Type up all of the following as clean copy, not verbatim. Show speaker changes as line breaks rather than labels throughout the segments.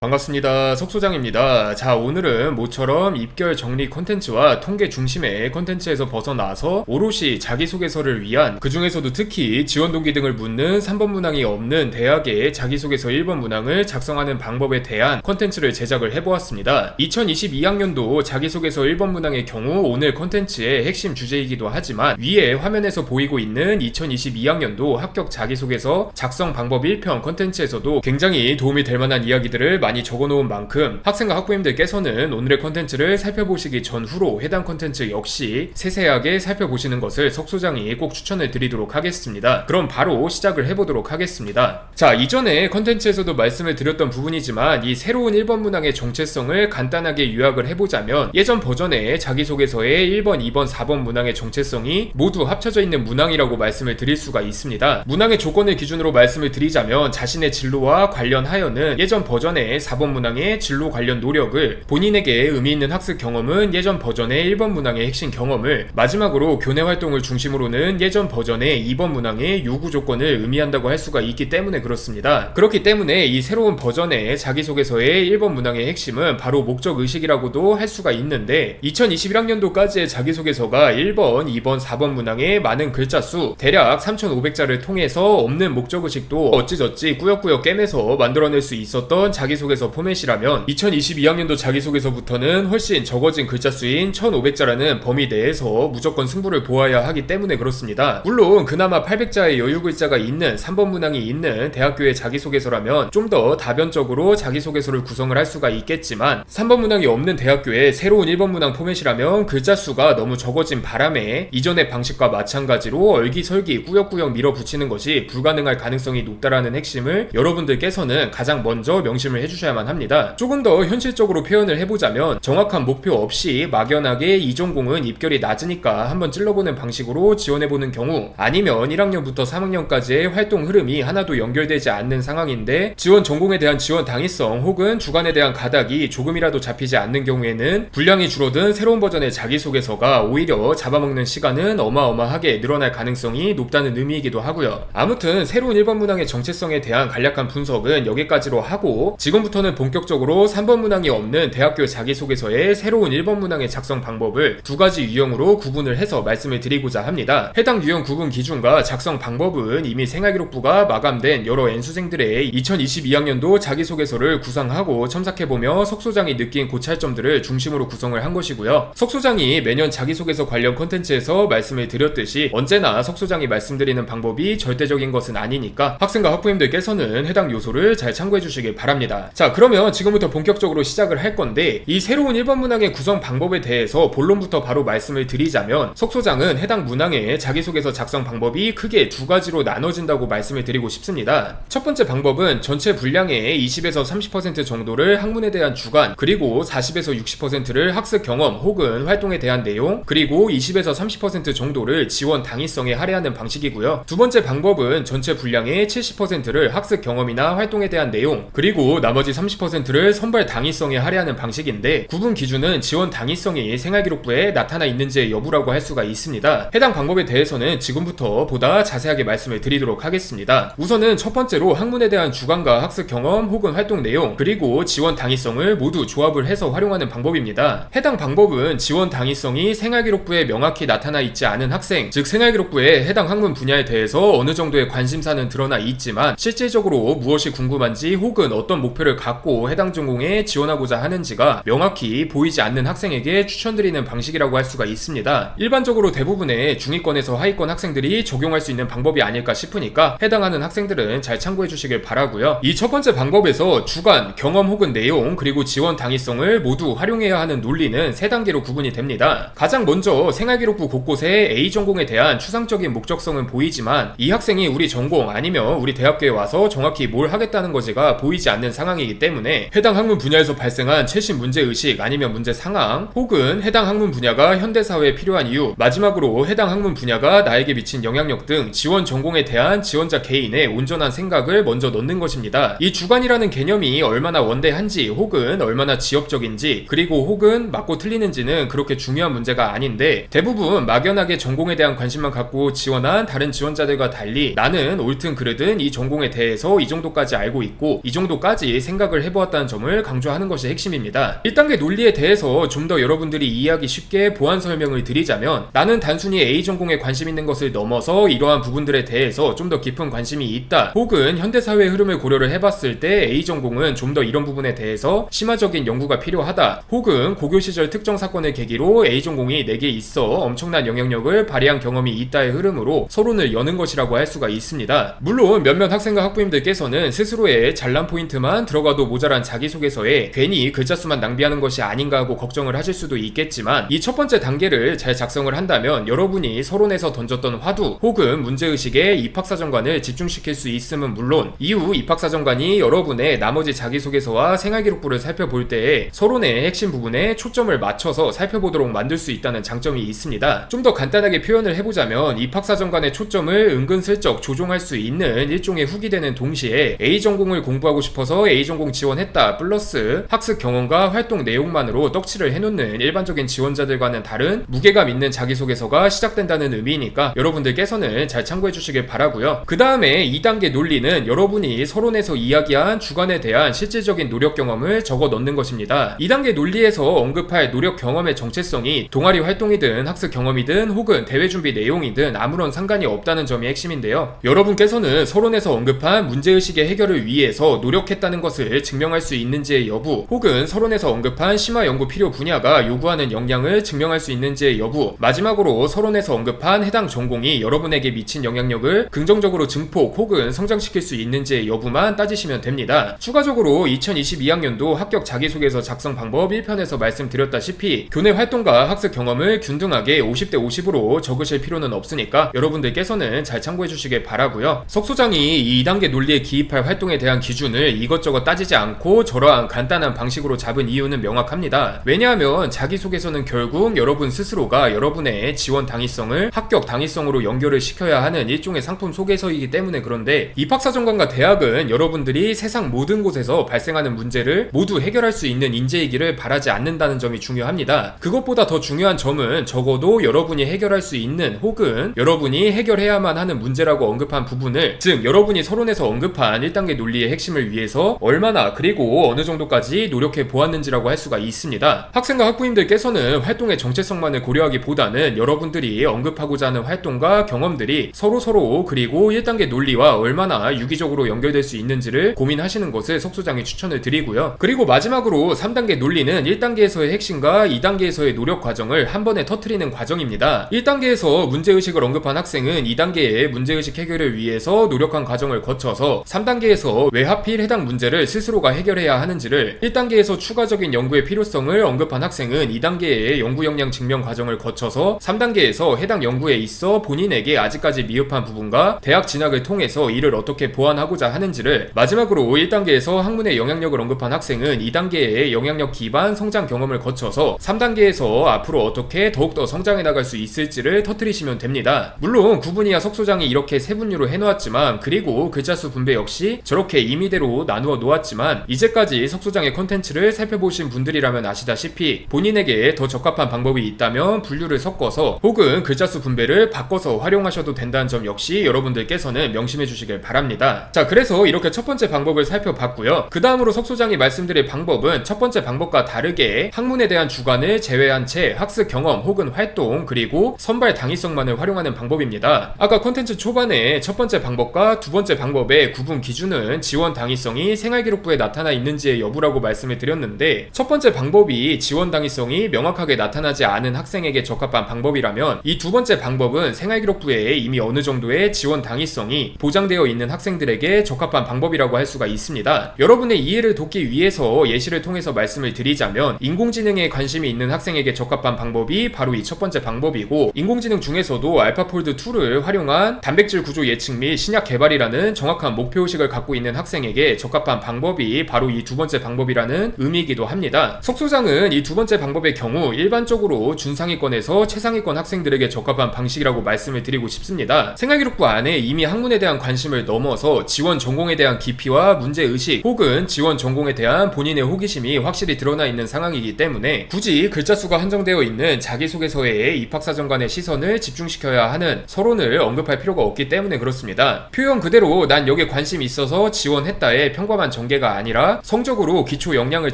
반갑습니다. 석소장입니다. 자, 오늘은 모처럼 입결 정리 콘텐츠와 통계 중심의 콘텐츠에서 벗어나서 오롯이 자기소개서를 위한, 그 중에서도 특히 지원 동기 등을 묻는 3번 문항이 없는 대학의 자기소개서 1번 문항을 작성하는 방법에 대한 콘텐츠를 제작을 해보았습니다. 2022학년도 자기소개서 1번 문항의 경우 오늘 콘텐츠의 핵심 주제이기도 하지만 위에 화면에서 보이고 있는 2022학년도 합격 자기소개서 작성 방법 1편 콘텐츠에서도 굉장히 도움이 될 만한 이야기들을 많이 적어놓은 만큼 학생과 학부모님들께서는 오늘의 컨텐츠를 살펴보시기 전후로 해당 컨텐츠 역시 세세하게 살펴보시는 것을 석소장이 꼭 추천을 드리도록 하겠습니다. 그럼 바로 시작을 해보도록 하겠습니다. 자, 이전에 컨텐츠에서도 말씀을 드렸던 부분이지만 이 새로운 1번 문항의 정체성을 간단하게 요약을 해보자면 예전 버전의 자기소개서의 1번, 2번, 4번 문항의 정체성이 모두 합쳐져 있는 문항이라고 말씀을 드릴 수가 있습니다. 문항의 조건을 기준으로 말씀을 드리자면 자신의 진로와 관련하여는 예전 버전의 4번 문항의 진로 관련 노력을, 본인에게 의미 있는 학습 경험은 예전 버전의 1번 문항의 핵심 경험을, 마지막으로 교내 활동을 중심으로는 예전 버전의 2번 문항의 요구 조건을 의미한다고 할 수가 있기 때문에 그렇습니다. 그렇기 때문에 이 새로운 버전의 자기소개서의 1번 문항의 핵심은 바로 목적의식이라고도 할 수가 있는데 2021학년도까지의 자기소개서가 1번, 2번, 4번 문항의 많은 글자 수 대략 3,500자를 통해서 없는 목적의식도 어찌저찌 꾸역꾸역 깨매서 만들어낼 수 있었던 자기소개서 포맷이라면 2022학년도 자기소개서부터는 훨씬 적어진 글자 수인 1500자라는 범위 내에서 무조건 승부를 보아야 하기 때문에 그렇습니다. 물론 그나마 800자의 여유 글자가 있는 3번 문항이 있는 대학교의 자기소개서라면 좀 더 다변적으로 자기소개서를 구성을 할 수가 있겠지만 3번 문항이 없는 대학교의 새로운 1번 문항 포맷이라면 글자 수가 너무 적어진 바람에 이전의 방식과 마찬가지로 얼기설기 꾸역꾸역 밀어붙이는 것이 불가능할 가능성이 높다라는 핵심을 여러분들께서는 가장 먼저 명심을 해주셔야만 합니다. 조금 더 현실적으로 표현을 해보자면 정확한 목표 없이 막연하게 이 전공은 입결이 낮으니까 한번 찔러보는 방식으로 지원해보는 경우, 아니면 1학년부터 3학년까지의 활동 흐름이 하나도 연결되지 않는 상황인데 지원 전공에 대한 지원 당위성 혹은 주관에 대한 가닥이 조금이라도 잡히지 않는 경우에는 분량이 줄어든 새로운 버전의 자기소개서가 오히려 잡아먹는 시간은 어마어마하게 늘어날 가능성이 높다는 의미이기도 하고요. 아무튼 새로운 1번 문항의 정체성에 대한 간략한 분석은 여기까지로 하고, 지금부터는 본격적으로 3번 문항이 없는 대학교 자기소개서의 새로운 1번 문항의 작성 방법을 두 가지 유형으로 구분을 해서 말씀을 드리고자 합니다. 해당 유형 구분 기준과 작성 방법은 이미 생활기록부가 마감된 여러 N수생들의 2022학년도 자기소개서를 구상하고 첨삭해보며 석소장이 느낀 고찰점들을 중심으로 구성을 한 것이고요. 석소장이 매년 자기소개서 관련 콘텐츠에서 말씀을 드렸듯이 언제나 석소장이 말씀드리는 방법이 절대적인 것은 아니니까 학생과 학부모님들께서는 해당 요소를 잘 참고해 주시길 바랍니다. 자, 그러면 지금부터 본격적으로 시작을 할 건데, 이 새로운 1번 문항의 구성 방법에 대해서 본론부터 바로 말씀을 드리자면 석소장은 해당 문항의 자기소개서 작성 방법이 크게 두 가지로 나눠진다고 말씀을 드리고 싶습니다. 첫 번째 방법은 전체 분량의 20에서 30% 정도를 학문에 대한 주관, 그리고 40에서 60%를 학습 경험 혹은 활동에 대한 내용, 그리고 20에서 30% 정도를 지원 당위성에 할애하는 방식이고요. 두 번째 방법은 전체 분량의 70%를 학습 경험이나 활동에 대한 내용, 그리고 나머지 30%를 선발 당위성에 할애하는 방식인데, 구분 기준은 지원 당위성이 생활기록부에 나타나 있는지의 여부라고 할 수가 있습니다. 해당 방법에 대해서는 지금부터 보다 자세하게 말씀을 드리도록 하겠습니다. 우선은 첫 번째로 학문에 대한 주관과 학습 경험 혹은 활동 내용, 그리고 지원 당위성을 모두 조합을 해서 활용하는 방법입니다. 해당 방법은 지원 당위성이 생활기록부에 명확히 나타나 있지 않은 학생, 즉 생활기록부에 해당 학문 분야에 대해서 어느 정도의 관심사는 드러나 있지만 실질적으로 무엇이 궁금한지 혹은 어떤 목표를 갖고 해당 전공에 지원하고자 하는지가 명확히 보이지 않는 학생에게 추천드리는 방식이라고 할 수가 있습니다. 일반적으로 대부분의 중위권에서 하위권 학생들이 적용할 수 있는 방법이 아닐까 싶으니까 해당하는 학생들은 잘 참고해 주시길 바라고요. 이 첫 번째 방법에서 주관, 경험 혹은 내용, 그리고 지원 당위성을 모두 활용해야 하는 논리는 세 단계로 구분이 됩니다. 가장 먼저 생활기록부 곳곳에 A 전공에 대한 추상적인 목적성은 보이지만 이 학생이 우리 전공 아니면 우리 대학교에 와서 정확히 뭘 하겠다는 거지가 보이지 않는 상황이기 때문에 해당 학문 분야에서 발생한 최신 문제의식 아니면 문제 상황, 혹은 해당 학문 분야가 현대사회에 필요한 이유, 마지막으로 해당 학문 분야가 나에게 미친 영향력 등 지원 전공에 대한 지원자 개인의 온전한 생각을 먼저 넣는 것입니다. 이 주관이라는 개념이 얼마나 원대한지 혹은 얼마나 지엽적인지, 그리고 혹은 맞고 틀리는지는 그렇게 중요한 문제가 아닌데, 대부분 막연하게 전공에 대한 관심만 갖고 지원한 다른 지원자들과 달리 나는 옳든 그르든 이 전공에 대해서 이 정도까지 알고 있고 이 정도까지 생각을 해보았다는 점을 강조하는 것이 핵심입니다. 1단계 논리에 대해서 좀 더 여러분들이 이해하기 쉽게 보완 설명을 드리자면, 나는 단순히 A전공에 관심 있는 것을 넘어서 이러한 부분들에 대해서 좀 더 깊은 관심이 있다, 혹은 현대사회의 흐름을 고려를 해봤을 때 A전공은 좀 더 이런 부분에 대해서 심화적인 연구가 필요하다, 혹은 고교 시절 특정 사건을 계기로 A전공이 내게 있어 엄청난 영향력을 발휘한 경험이 있다의 흐름으로 서론을 여는 것이라고 할 수가 있습니다. 물론 몇몇 학생과 학부님들께서는 스스로의 잘난 포인트만 들어가도 모자란 자기소개서에 괜히 글자 수만 낭비하는 것이 아닌가 하고 걱정을 하실 수도 있겠지만, 이 첫 번째 단계를 잘 작성을 한다면 여러분이 서론에서 던졌던 화두 혹은 문제의식에 입학사정관을 집중시킬 수 있음은 물론, 이후 입학사정관이 여러분의 나머지 자기소개서와 생활기록부를 살펴볼 때에 서론의 핵심 부분에 초점을 맞춰서 살펴보도록 만들 수 있다는 장점이 있습니다. 좀 더 간단하게 표현을 해보자면, 입학사정관의 초점을 은근슬쩍 조종할 수 있는 일종의 훅이 되는 동시에 A전공을 공부하고 싶어서 A전공 지원했다 플러스 학습 경험과 활동 내용만으로 떡칠을 해놓는 일반적인 지원자들과는 다른 무게감 있는 자기소개서가 시작된다는 의미니까 여러분들께서는 잘 참고해 주시길 바라고요. 그 다음에 2단계 논리는 여러분이 서론에서 이야기한 주관에 대한 실질적인 노력 경험을 적어 넣는 것입니다. 2단계 논리에서 언급할 노력 경험의 정체성이 동아리 활동이든 학습 경험이든 혹은 대회 준비 내용이든 아무런 상관이 없다는 점이 핵심인데요. 여러분께서는 서론에서 언급한 문제의식의 해결을 위해서 노력했다는 것을 증명할 수 있는지의 여부, 혹은 서론에서 언급한 심화 연구 필요 분야가 요구하는 역량을 증명할 수 있는지의 여부, 마지막으로 서론에서 언급한 해당 전공이 여러분에게 미친 영향력을 긍정적으로 증폭 혹은 성장시킬 수 있는지의 여부만 따지시면 됩니다. 추가적으로 2022학년도 합격 자기소개서 작성 방법 1편에서 말씀드렸다시피 교내 활동과 학습 경험을 균등하게 50대 50으로 적으실 필요는 없으니까 여러분들께서는 잘 참고해 주시길 바라고요. 석 소장이 이 2단계 논리에 기입할 활동에 대한 기준을 이것저것 따지지 않고 저러한 간단한 방식으로 잡은 이유는 명확합니다. 왜냐하면 자기소개서는 결국 여러분 스스로가 여러분의 지원 당위성을 합격 당위성으로 연결을 시켜야 하는 일종의 상품 소개서이기 때문에 그런데, 입학사정관과 대학은 여러분들이 세상 모든 곳에서 발생하는 문제를 모두 해결할 수 있는 인재이기를 바라지 않는다는 점이 중요합니다. 그것보다 더 중요한 점은 적어도 여러분이 해결할 수 있는 혹은 여러분이 해결해야만 하는 문제라고 언급한 부분을, 즉 여러분이 서론에서 언급한 1단계 논리의 핵심을 위해서 얼마나 그리고 어느 정도까지 노력해 보았는지라고 할 수가 있습니다. 학생과 학부님들께서는 활동의 정체성만을 고려하기보다는 여러분들이 언급하고자 하는 활동과 경험들이 서로 그리고 1단계 논리와 얼마나 유기적으로 연결될 수 있는지를 고민하시는 것을 석 소장이 추천을 드리고요. 그리고 마지막으로 3단계 논리는 1단계에서의 핵심과 2단계에서의 노력 과정을 한 번에 터뜨리는 과정입니다. 1단계에서 문제의식을 언급한 학생은 2단계의 문제의식 해결을 위해서 노력한 과정을 거쳐서 3단계에서 왜 하필 해당 문제를 스스로가 해결해야 하는지를, 1단계에서 추가적인 연구의 필요성을 언급한 학생은 2단계의 연구 역량 증명 과정을 거쳐서 3단계에서 해당 연구에 있어 본인에게 아직까지 미흡한 부분과 대학 진학을 통해서 이를 어떻게 보완하고자 하는지를, 마지막으로 1단계에서 학문의 영향력을 언급한 학생은 2단계의 영향력 기반 성장 경험을 거쳐서 3단계에서 앞으로 어떻게 더욱더 성장해 나갈 수 있을지를 터뜨리시면 됩니다. 물론 구분이야 석 소장이 이렇게 세 분류로 해놓았지만, 그리고 글자수 분배 역시 저렇게 임의대로 나누어 놓았지만, 이제까지 석 소장의 컨텐츠를 살펴보신 분들이라면 아시다시피 본인에게 더 적합한 방법이 있다면 분류를 섞어서 혹은 글자수 분배를 바꿔서 활용하셔도 된다는 점 역시 여러분들께서는 명심해 주시길 바랍니다. 자, 그래서 이렇게 첫 번째 방법을 살펴봤고요. 그 다음으로 석 소장이 말씀드릴 방법은 첫 번째 방법과 다르게 학문에 대한 주관을 제외한 채 학습 경험 혹은 활동 그리고 선발 당위성만을 활용하는 방법입니다. 아까 콘텐츠 초반에 첫 번째 방법과 두 번째 방법의 구분 기준은 지원 당위성이 생활기록부에 나타나 있는지의 여부라고 말씀을 드렸는데, 첫 번째 방법이 지원 당위성이 명확하게 나타나지 않은 학생에게 적합한 방법이라면, 이 두 번째 방법은 생활기록부에 이미 어느 정도의 지원 당위성이 보장되어 있는 학생들에게 적합한 방법이라고 할 수가 있습니다. 여러분의 이해를 돕기 위해서 예시를 통해서 말씀을 드리자면, 인공지능에 관심이 있는 학생에게 적합한 방법이 바로 이 첫 번째 방법이고, 인공지능 중에서도 알파폴드2를 활용한 단백질 구조 예측 및 신약 개발이라는 정확한 목표의식을 갖고 있는 학생에게 적합한 방법이 바로 이 두 번째 방법이라는 의미이기도 합니다. 석 소장은 이 두 번째 방법의 경우 일반적으로 준상위권에서 최상위권 학생들에게 적합한 방식이라고 말씀을 드리고 싶습니다. 생활기록부 안에 이미 학문에 대한 관심을 넘어서 지원 전공에 대한 깊이와 문제의식 혹은 지원 전공에 대한 본인의 호기심이 확실히 드러나 있는 상황이기 때문에 굳이 글자 수가 한정되어 있는 자기소개서에 입학사정관의 시선을 집중시켜야 하는 서론을 언급할 필요가 없기 때문에 그렇습니다. 표현 그대로 난 여기에 관심이 있어서 지원했다의 평범한 전개가 아니라 성적으로 기초 역량을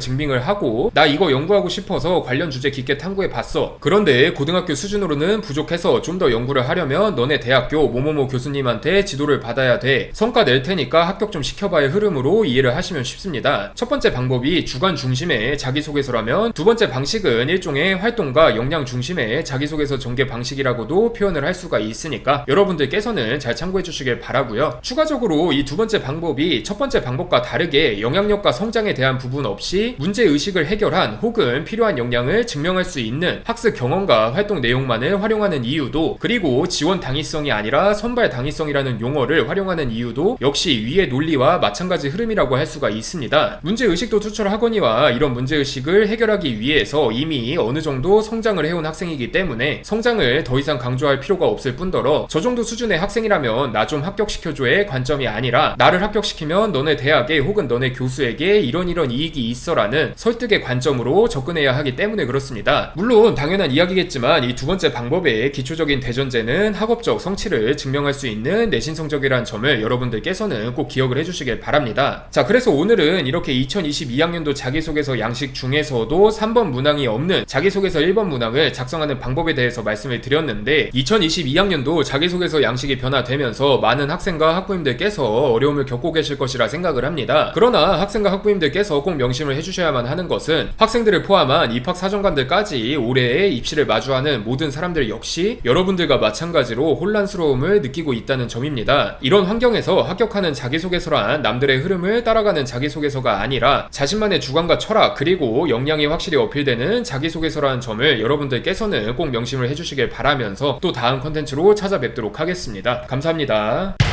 증빙을 하고 나 이거 연구하고 싶어서 관련 주제 깊게 탐구해봤어. 그런데 고등학교 수준으로는 부족해서 좀 더 연구를 하려면 너네 대학교 뭐뭐뭐 교수님한테 지도를 받아야 돼. 성과 낼 테니까 합격 좀 시켜봐의 흐름으로 이해를 하시면 쉽습니다. 첫 번째 방법이 주관 중심의 자기소개서라면 두 번째 방식은 일종의 활동가 역량 중심의 자기소개서 전개 방식이라고도 표현을 할 수가 있으니까 여러분들께서는 잘 참고해 주시길 바라고요. 추가적으로 이 두 번째 방법이 첫 번째 방법과 다르게 영향력과 성장에 대한 부분 없이 문제의식을 해결한 혹은 필요한 역량을 증명할 수 있는 학습 경험과 활동 내용만을 활용하는 이유도, 그리고 지원 당위성이 아니라 선발 당위성이라는 용어를 활용하는 이유도 역시 위의 논리와 마찬가지 흐름이라고 할 수가 있습니다. 문제의식도 투철하거니와 이런 문제의식을 해결하기 위해서 이미 어느 정도 성장을 해온 학생이기 때문에 성장을 더 이상 강조할 필요가 없을 뿐더러 저 정도 수준의 학생이라면 나 좀 합격시켜줘의 관점이 아니라 나를 합격시키면 너네 대학에 혹은 너네 교수에게 이런 이익이 있어라는 설득의 관점으로 접근해야 하기 때문에 그렇습니다. 물론 당연한 이야기겠지만 이 두 번째 방법의 기초적인 대전제는 학업적 성취를 증명할 수 있는 내신 성적이라는 점을 여러분들께서는 꼭 기억을 해주시길 바랍니다. 자, 그래서 오늘은 이렇게 2022학년도 자기소개서 양식 중에서도 3번 문항이 없는 자기소개서 1번 문항을 작성하는 방법에 대해서 말씀을 드렸는데 2022학년도 자기소개서 양식이 변화되면서 많은 학생과 학부모님들께서 어려움을 겪고 계실 것이라 생각을 합니다. 그러나 학생과 학부모님들께서 꼭 명심을 해주셔야만 하는 것은 학생들을 포함한 입학사정관들까지 올해의 입시를 마주하는 모든 사람들 역시 여러분들과 마찬가지로 혼란스러움을 느끼고 있다는 점입니다. 이런 환경에서 합격하는 자기소개서란 남들의 흐름을 따라가는 자기소개서가 아니라 자신만의 주관과 철학 그리고 역량이 확실히 어필되는 자기소개서라는 점을 여러분들께서는 꼭 명심을 해주시길 바라면서 또 다음 컨텐츠로 찾아뵙도록 하겠습니다. 감사합니다.